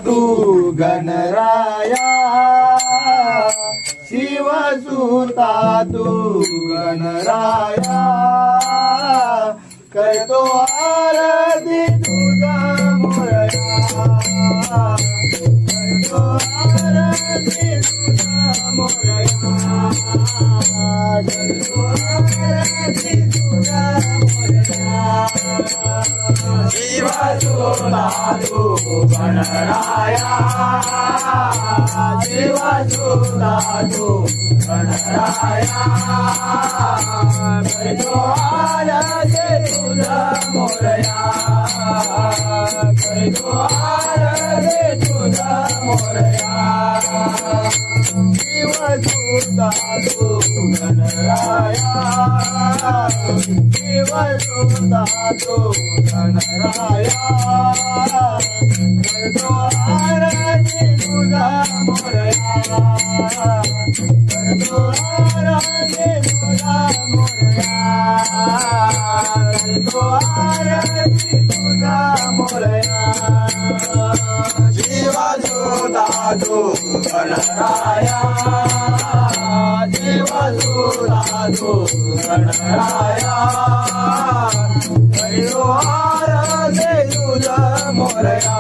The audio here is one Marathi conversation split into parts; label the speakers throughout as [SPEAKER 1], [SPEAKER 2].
[SPEAKER 1] तू गणराया शिवसुता तू गणराया करतो आरती तुझा मोरया करतो आरती तुझा मोरया करतो आरती तुझा मोरया शिवसुता तू गणराया शिवसुता तू गणराया करतो आरती तुझा मोरया करतो आरती तुझा मोरया शिवसुता तू गणराया शिवसुता तू गणराया करतो आरती तुझा मोरया करतो आरती तुझा मोरया करतो आरती तुझा मोरया शिवसुता तू गणराया शिवसुता तू गणराया करतो आरती तुझा मोरया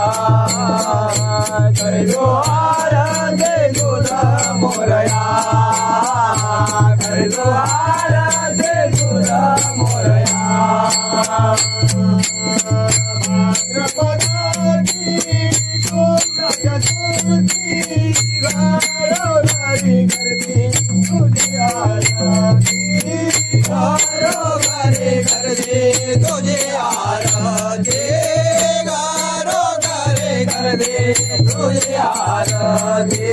[SPEAKER 1] करतो आरती तुझा मोरया करतो आरती तुझा मोरया भाद्रपदाची शुक्ल चतुर्थी घरोघरी करती तुझी आरती घरोघरी करती तुझी आरती घरोघरी करती तुझी आरती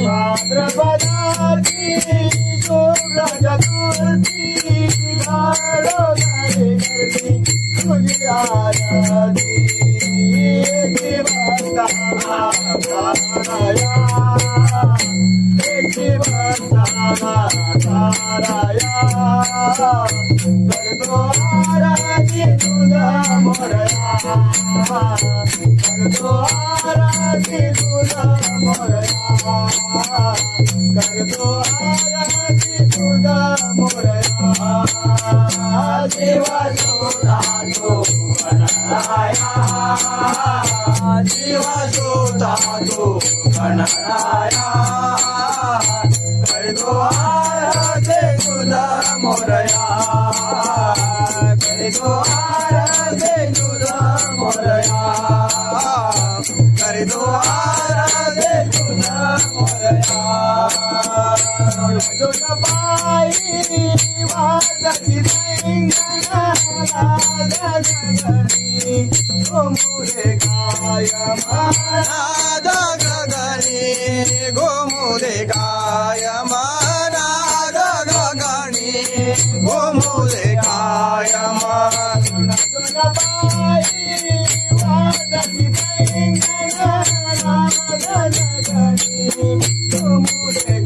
[SPEAKER 1] भाद्रपदाची शुक्ल चतुर्थी घरोघरी करती तुझी आरती ताराया ताराया करतो आरती तुझा मोरया करतो आरती तुझा मोरया करतो आरती तुझा मोरया शिवसुता तू गणराया शिवसुता तू गणराया करतो आरती तुझा मोरया करतो आरती तुझा मोरया करतो आरती तुझा मोरया पायी वाजती गोमुरे कायमाना गगनी गोमुरे कायमाना पायी वाजती गोमुरे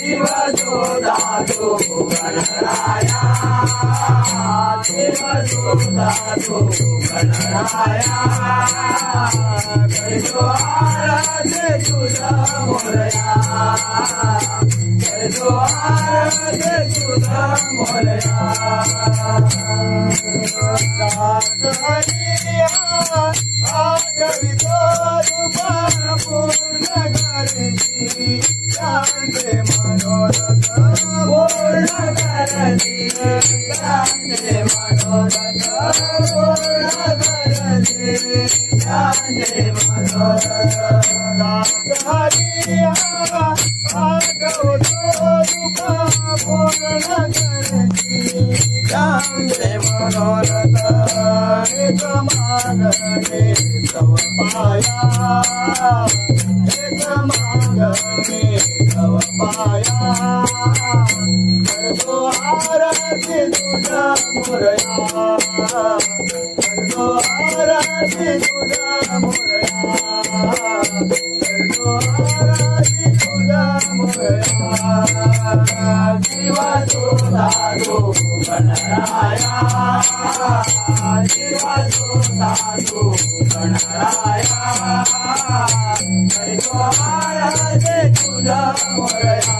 [SPEAKER 1] शिवसुता तू गणराया शिवसुता तू गणराया करतो आरती तुझा मोरया करतो आरती तुझा मोरया आठवितो रूपा पूर्ण करती चांदे मनोरथ पूर्ण करती चांदे मनोरथ पूर्ण करती चांदे मनोरथ हरिया आठवितो रूपा पूर्ण करती चांदे मनोरथ एक मागणे तव पाया एक मागणे तव पाया करतो आरती तुझा मोरया करतो आरती तुझा मोरया करतो आरती तुझा मोरया जीवा तुझा तू गणराया जीवा तुझा तू गणराया करतो आरती तुझा मोरया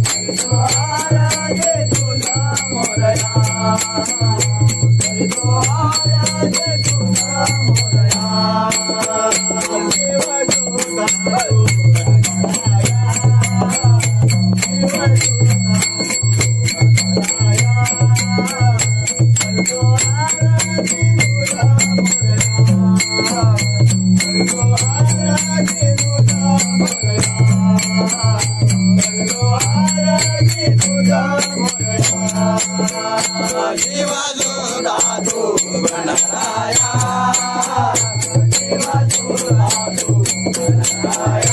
[SPEAKER 1] करतो आरती तुझा मोरया करतो आरती तुझा मोरया जीवा तुझा तू गणराया जीवा तुझा करतो आरती तुझा मोरया करतो आरती तुझा मोरया करतो आरती तुझा मोरया जीवा तुझा तू गणराया जीवा तुझा तू गणराया